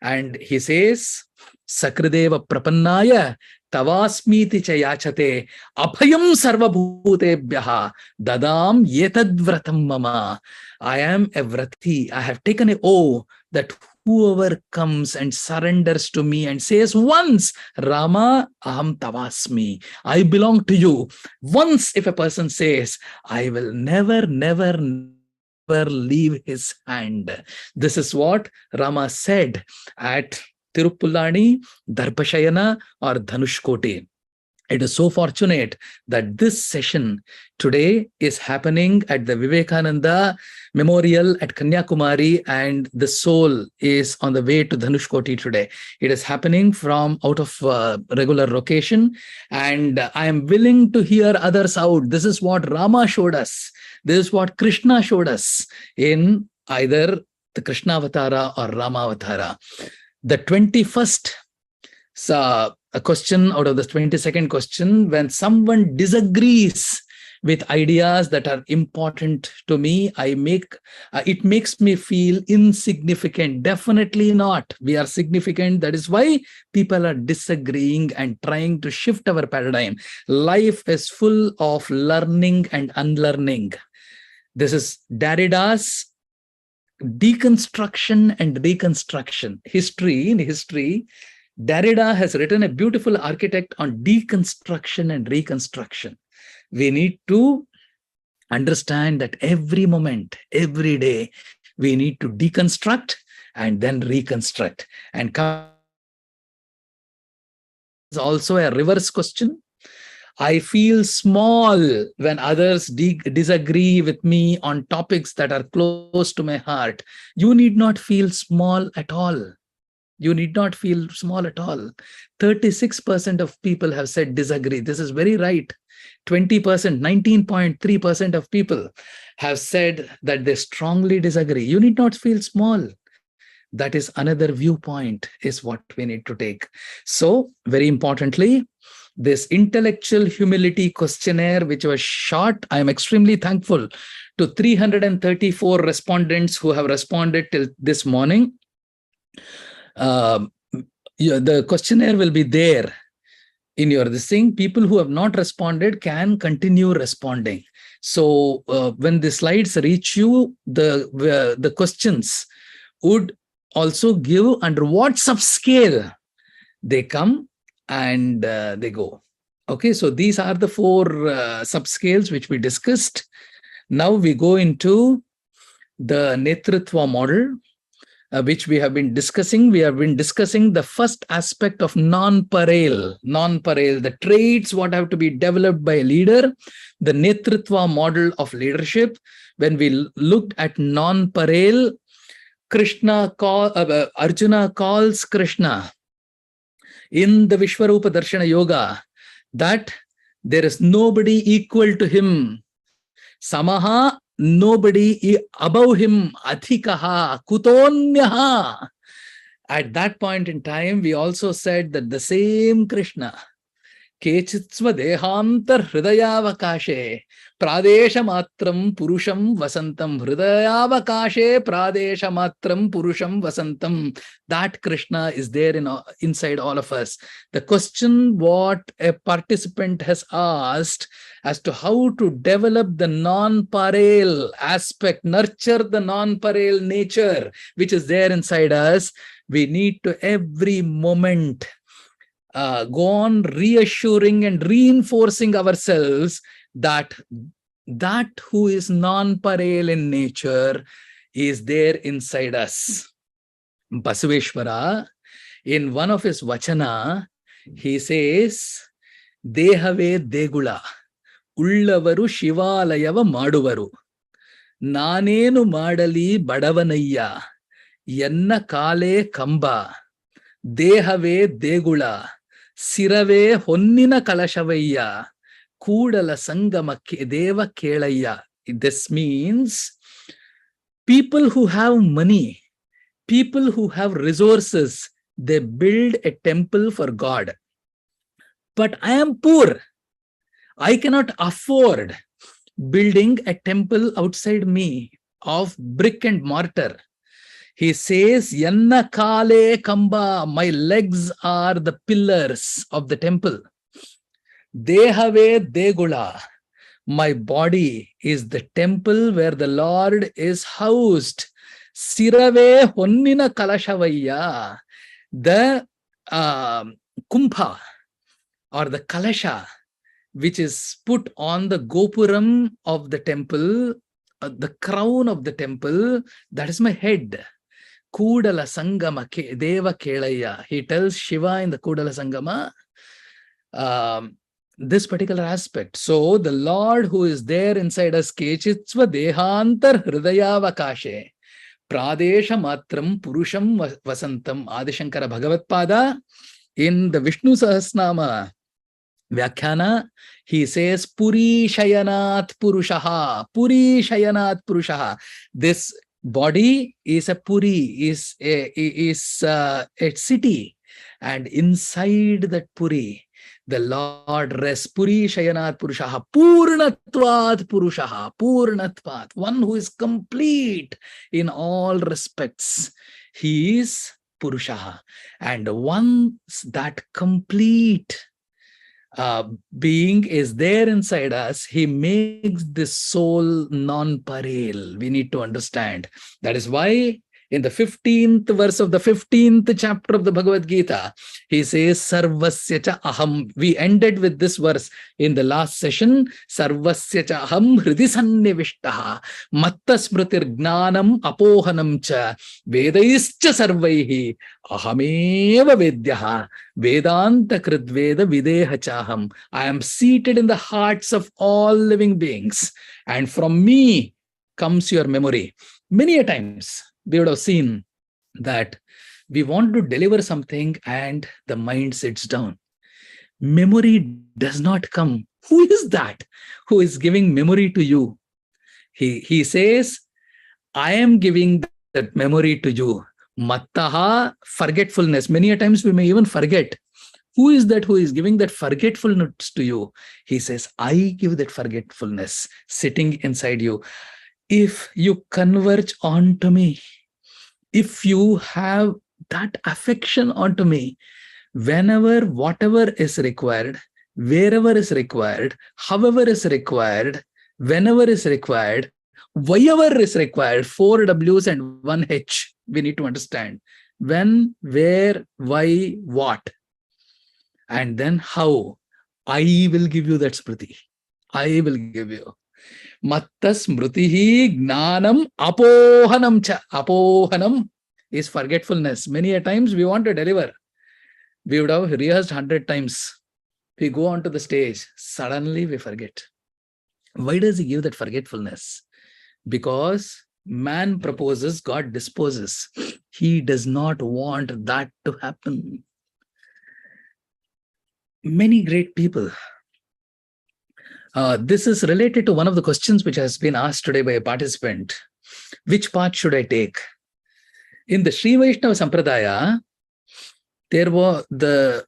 And he says, Sakrideva prapannaya tavasmiti cha yachate abhayam sarvabhutebhyaha dadam yetadvratam mama. I am a vrati. I have taken an oath that whoever comes and surrenders to me and says once, Rama, aham tavasmi, I belong to you. Once if a person says, I will never leave his hand. This is what Rama said at Tirupullani, Darbhashayana, or Dhanushkoti. It is so fortunate that this session today is happening at the Vivekananda Memorial at Kanyakumari, and the soul is on the way to Dhanushkoti today. It is happening from out of regular location, and I am willing to hear others out. This is what Rama showed us. This is what Krishna showed us in either the Krishna Avatara or Rama Avatara. The 21st a question out of the 22nd question, when someone disagrees with ideas that are important to me, it makes me feel insignificant. Definitely not. We are significant. That is why people are disagreeing and trying to shift our paradigm. Life is full of learning and unlearning. This is Derrida's deconstruction and reconstruction. In history, Derrida has written a beautiful architect on deconstruction and reconstruction. We need to understand that every moment, every day, we need to deconstruct and then reconstruct. And is also a reverse question. I feel small when others disagree with me on topics that are close to my heart. You need not feel small at all. You need not feel small at all. 36% of people have said disagree. This is very right. 20%, 19.3% of people have said that they strongly disagree. You need not feel small. That is another viewpoint, is what we need to take. So, very importantly, this intellectual humility questionnaire, which was short, I am extremely thankful to 334 respondents who have responded till this morning. The questionnaire will be there in your this thing. People who have not responded can continue responding. So when the slides reach you, the questions would also give under what subscale they come and they go. Okay, so these are the 4 subscales which we discussed. Now we go into the Netritva model, which we have been discussing. We have been discussing the first aspect of non-pareil, the traits what have to be developed by a leader, the Netritva model of leadership. When we looked at non-pareil, Arjuna calls Krishna in the Vishwarupa Darshana Yoga that there is nobody equal to him. Samaha, nobody above him. Adhikaha, kutonyaha. At that point in time, we also said that the same Krishna, Kechitsva dehantar hridayavakashe pradesha matram purusham vasantam. Hridayavakashe pradesha matram purusham vasantam. That Krishna is there inside all of us. The question what a participant has asked as to how to develop the non-pareil aspect, nurture the non-pareil nature which is there inside us, we need to every moment go on reassuring and reinforcing ourselves that who is non-pareil in nature is there inside us. Basaveshwara, in one of his vachana, he says, Dehave Degula, Ullavaru Shivalayava Maduvaru, Nanenu Madali Badavanayya, Yenna Kale Kamba, Dehave Degula, Sirave Honnina Kalashavayya, Kudala Sangama Deva Kelayya. This means people who have money, people who have resources, they build a temple for God. But I am poor. I cannot afford building a temple outside me of brick and mortar. He says, Yanna Kale Kamba, my legs are the pillars of the temple. Dehave Degula, my body is the temple where the Lord is housed. Sirave Honnina Kalashavayya, the kumbha or the kalasha, which is put on the gopuram of the temple, the crown of the temple, that is my head. Kudala Sangama Deva Kelayya. He tells Shiva in the Kudala Sangama this particular aspect. So the Lord who is there inside us, Kechitsva Dehantar Hridayavakashe Pradesha Matram Purusham Vasantam. Adishankara Bhagavatpada in the Vishnu Sahasnama Vyakhyana, he says Puri Shayanat Purushaha. Puri Shayanat Purushaha. This body is a puri, is a city, and inside that puri, the Lord rests. Puri Shayanat Purushaha, Purnatvat Purushaha, Purnatvat, one who is complete in all respects. He is Purushaha, and once that complete being is there inside us, he makes this soul non-pareil. We need to understand. That is why In the 15th verse of the 15th chapter of the Bhagavad Gita, he says, Sarvasya cha aham. We ended with this verse in the last session. Sarvasya cha aham hridi sannivishtaha. Matta smritir gnanam apohanam cha. Vedaischa sarvaihi. Ahameva vedyaha. Vedanta kridveda videha chaham. I am seated in the hearts of all living beings. And from me comes your memory. Many a times, we would have seen that we want to deliver something and the mind sits down. Memory does not come. Who is that who is giving memory to you? He says, I am giving that memory to you. Mattaha, forgetfulness. Many a times we may even forget. Who is that who is giving that forgetfulness to you? He says, I give that forgetfulness sitting inside you. If you converge onto me, if you have that affection onto me, whenever, whatever is required, wherever is required, however is required, whenever is required, wherever is required, 4 W's and 1 H, we need to understand. When, where, why, what, and then how. I will give you that smriti. I will give you. Matta smritihi gnanam apohanam cha. Apohanam is forgetfulness. Many a times we want to deliver. We would have rehearsed 100 times. We go onto the stage, suddenly we forget. Why does he give that forgetfulness? Because man proposes, God disposes. He does not want that to happen. Many great people. This is related to one of the questions which has been asked today by a participant. Which path should I take? In the Sri Vaishnava Sampradaya, there was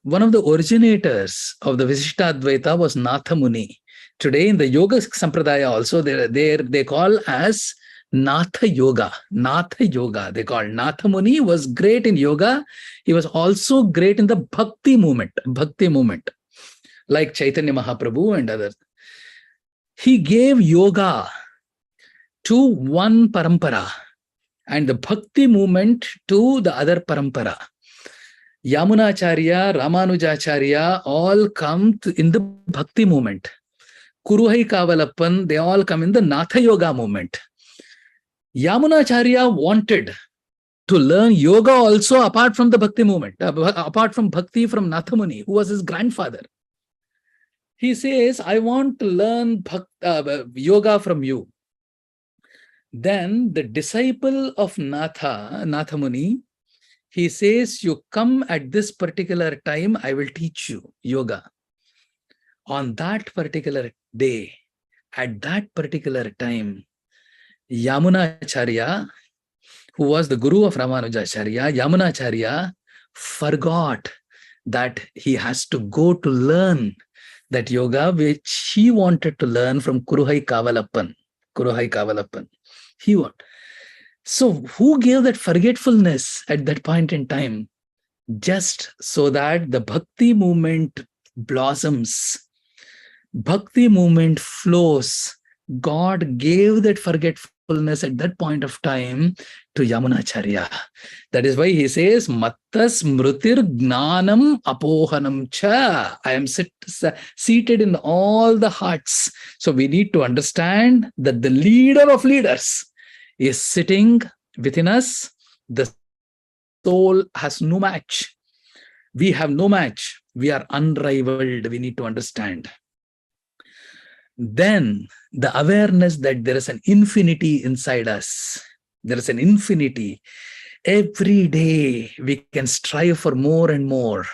one of the originators of the Visishtadvaita was Natha Muni. Today in the Yoga Sampradaya also, they call as Natha Yoga. Natha Yoga, they call. Natha Muni was great in yoga. He was also great in the Bhakti movement. Like Chaitanya Mahaprabhu and others. He gave yoga to one parampara and the Bhakti movement to the other parampara. Yamunacharya, Ramanujacharya all come in the Bhakti movement. Kuruhai Kavalappan, they all come in the Natha Yoga movement. Yamunacharya wanted to learn yoga also apart from the Bhakti movement, apart from Bhakti from Natha Muni, who was his grandfather. He says, I want to learn yoga from you. Then the disciple of Natha Muni, he says, you come at this particular time, I will teach you yoga. On that particular day, at that particular time, Yamunacharya, who was the guru of Ramanujacharya, Yamunacharya forgot that he has to go to learn that yoga which he wanted to learn from Kuruhai Kavalappan. He wanted. So who gave that forgetfulness at that point in time? Just so that the Bhakti movement blossoms. Bhakti movement flows. God gave that forgetfulness at that point of time to Yamunacharya. That is why he says, Matta smritir gnanam apohanam cha. I am seated in all the hearts. So we need to understand that the leader of leaders is sitting within us. The soul has no match. We have no match. We are unrivaled. We need to understand. Then the awareness that there is an infinity inside us. There is an infinity. Every day we can strive for more and more.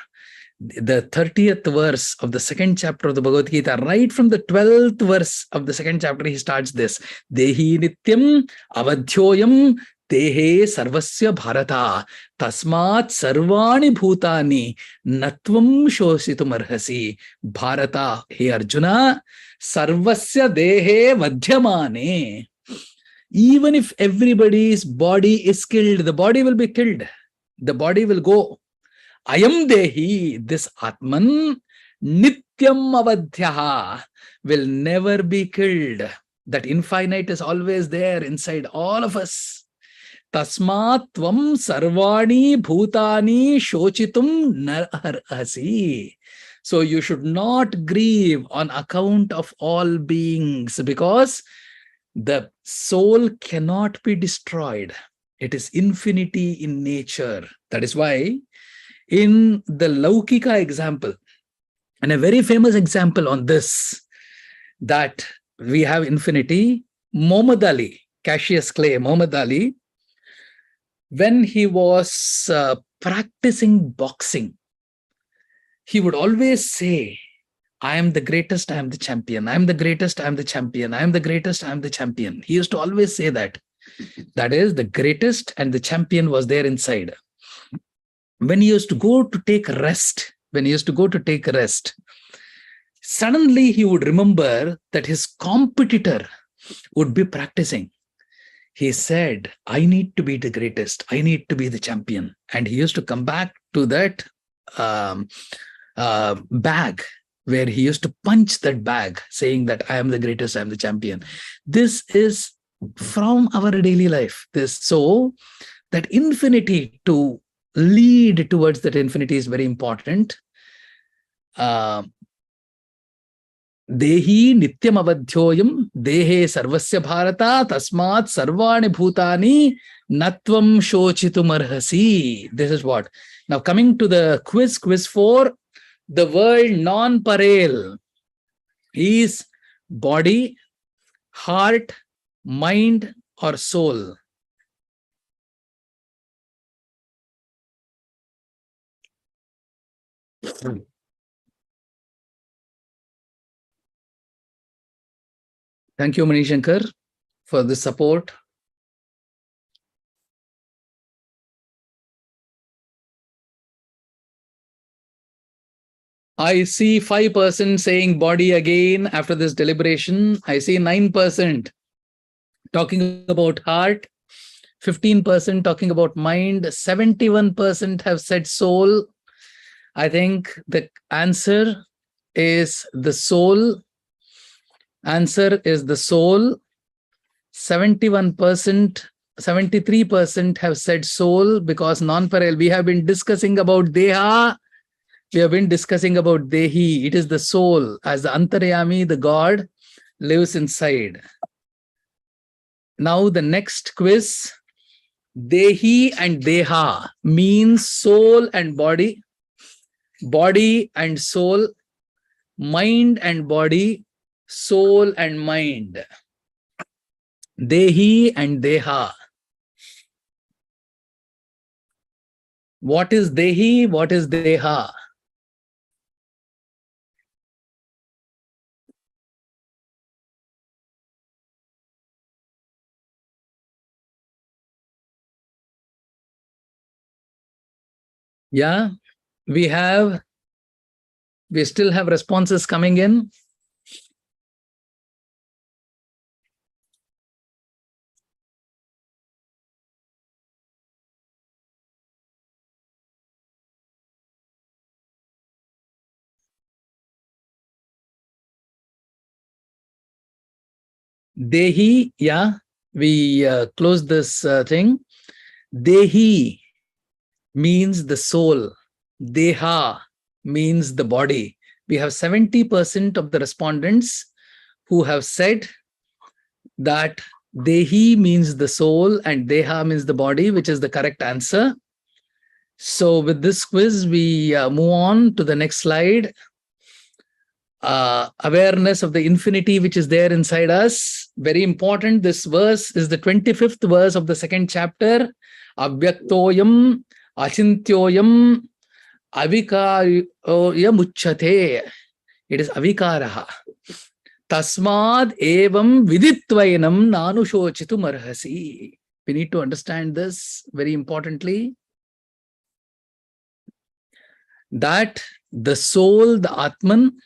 The 30th verse of the 2nd chapter of the Bhagavad Gita, right from the 12th verse of the 2nd chapter, he starts this. Dehi nityam avadhyoyam tehe sarvasya bharata tasmat sarvani bhutani natvam shositum arhasi. Bharata, hey Arjuna, sarvasya dehe vadhyamane. Even if everybody's body is killed, the body will be killed. The body will go. Ayam dehi, this Atman, nityam avadhyaha, will never be killed. That infinite is always there inside all of us. Tasmat tvam sarvani bhutani shochitum narhasi. So you should not grieve on account of all beings, because the soul cannot be destroyed. It is infinity in nature. That is why in the Laukika example, and a very famous example on this, that we have infinity, Muhammad Ali, Cassius Clay, Muhammad Ali, when he was practicing boxing, he would always say, I am the greatest, I am the champion. I am the greatest, I am the champion. I am the greatest, I am the champion. He used to always say that. That is, the greatest and the champion was there inside. When he used to go to take rest, suddenly he would remember that his competitor would be practicing. He said, I need to be the greatest. I need to be the champion. And he used to come back to that bag, where he used to punch that bag, saying that I am the greatest, I am the champion. This is from our daily life. So that infinity, to lead towards that infinity, is very important. Dehi nityam avadhyoyam dehe sarvasya bharata tasmat sarvani bhutani natvam shochitum arhasi. This is what. Now coming to the quiz 4, the word non-parel is body, heart, mind, or soul. Thank you, Manishankar, for the support. I see 5% saying body again after this deliberation. I see 9% talking about heart, 15% talking about mind, 71% have said soul. I think the answer is the soul. Answer is the soul. 71%, 73% have said soul, because non-parel. We have been discussing about deha. We have been discussing about dehi. It is the soul. As the antaryami, the God, lives inside. Now the next quiz. Dehi and deha means soul and body, body and soul, mind and body, soul and mind. Dehi and deha. What is dehi? What is deha? Yeah, we still have responses coming in. Dehi, yeah, we close this thing. Dehi means the soul. Deha means the body. We have 70% of the respondents who have said that Dehi means the soul and Deha means the body, which is the correct answer. So with this quiz, we move on to the next slide. Awareness of the infinity which is there inside us. Very important. This verse is the 25th verse of the second chapter. Avyaktoyam achintyoyam avikarya muchyate. It is avikaraha. Tasmad evam viditvainam nanushochitum arhasi. We need to understand this very importantly. That the soul, the Atman,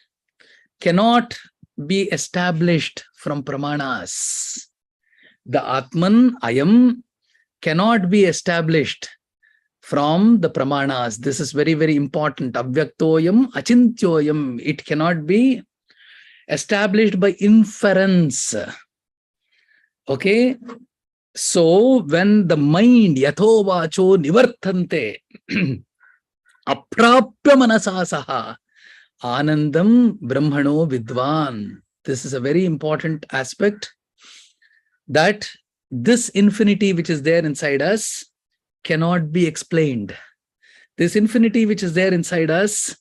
cannot be established from pramanas. The Atman, Ayam, cannot be established from the pramanas. This is very, very important. Avyaktoyam, achintyoyam. It cannot be established by inference. Okay? So when the mind yatho vacho nivartante aprapya manasasaha anandam brahmano vidvan. This is a very important aspect, that this infinity which is there inside us cannot be explained. This infinity which is there inside us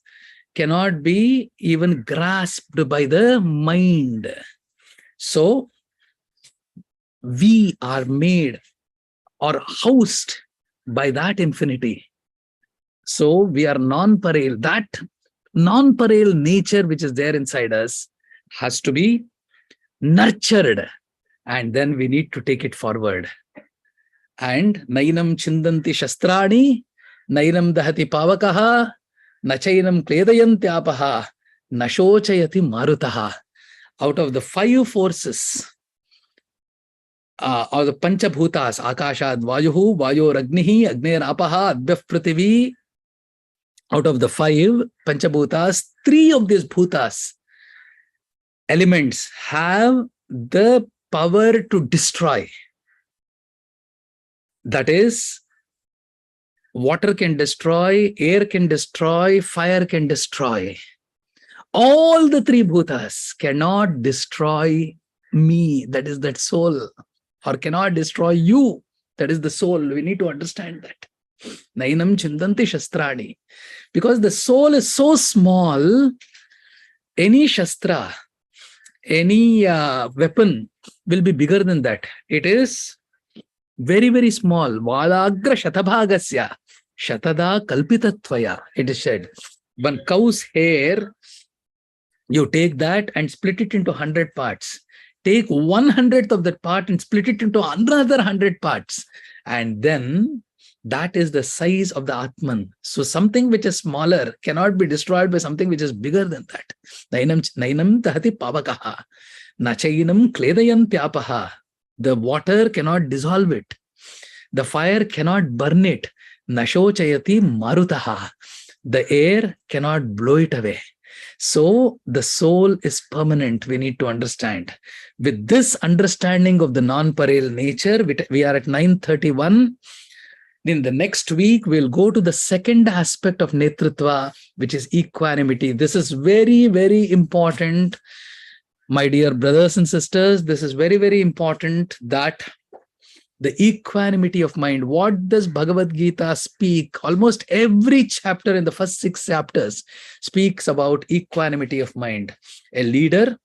cannot be even grasped by the mind. So we are made or housed by that infinity. So we are non-pareil. That non-pareil nature which is there inside us has to be nurtured, and then we need to take it forward. And nainam chindanti shastrani, nainam dahati pavakaha, nachainam kledayantyaapaha, nashochayati marutaha. Out of the 5 forces, or the panchabhutas, akashad vayuhu, vayor agnihi, agner apaha, adbyah prithvi. Out of the 5 panchabhutas, 3 of these bhutas, elements, have the power to destroy. That is, water can destroy, air can destroy, fire can destroy. All the 3 bhutas cannot destroy me, that is that soul, or cannot destroy you, that is the soul. We need to understand that. Nainam chindanti shastrani. Because the soul is so small, any shastra, any weapon will be bigger than that. It is very, very small. Valagra shatabhagasya shatada kalpitatvaya. It is said. One cow's hair, you take that and split it into 100 parts. Take 1/100th of that part and split it into another 100 parts. And then that is the size of the Atman. So something which is smaller cannot be destroyed by something which is bigger than that. Nainam tahati pavakaha. Nachainam kledayantyaapaha. The water cannot dissolve it. The fire cannot burn it. Nashochayati marutaha. The air cannot blow it away. So the soul is permanent. We need to understand. With this understanding of the non-pareil nature, we are at 9:31. In the next week, we'll go to the second aspect of netritva, which is equanimity. This is very, very important, my dear brothers and sisters. This is very, very important, that the equanimity of mind. What does Bhagavad Gita speak? Almost every chapter in the first 6 chapters speaks about equanimity of mind. A leader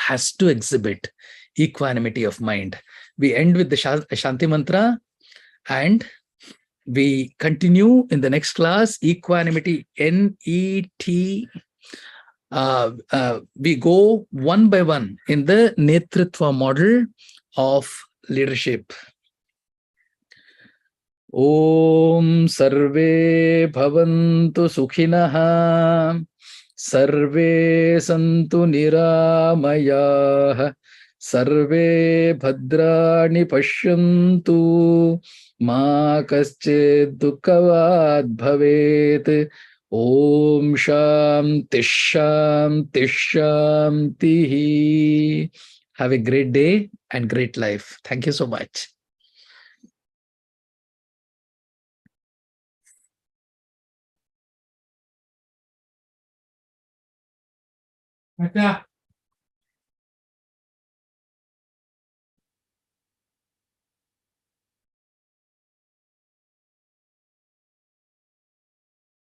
has to exhibit equanimity of mind. We end with the Shanti Mantra, and we continue in the next class. Equanimity, N-E-T. We go one by one in the Netritva model of leadership. Om Sarve Bhavantu Sukhinah, Sarve Santu Niramayah, Sarve Bhadrani Pashyantu, Ma Kaschid Dukkavad Bhavet. Om Shanti Shanti Shanti. Have a great day and great life. Thank you so much. अच्छा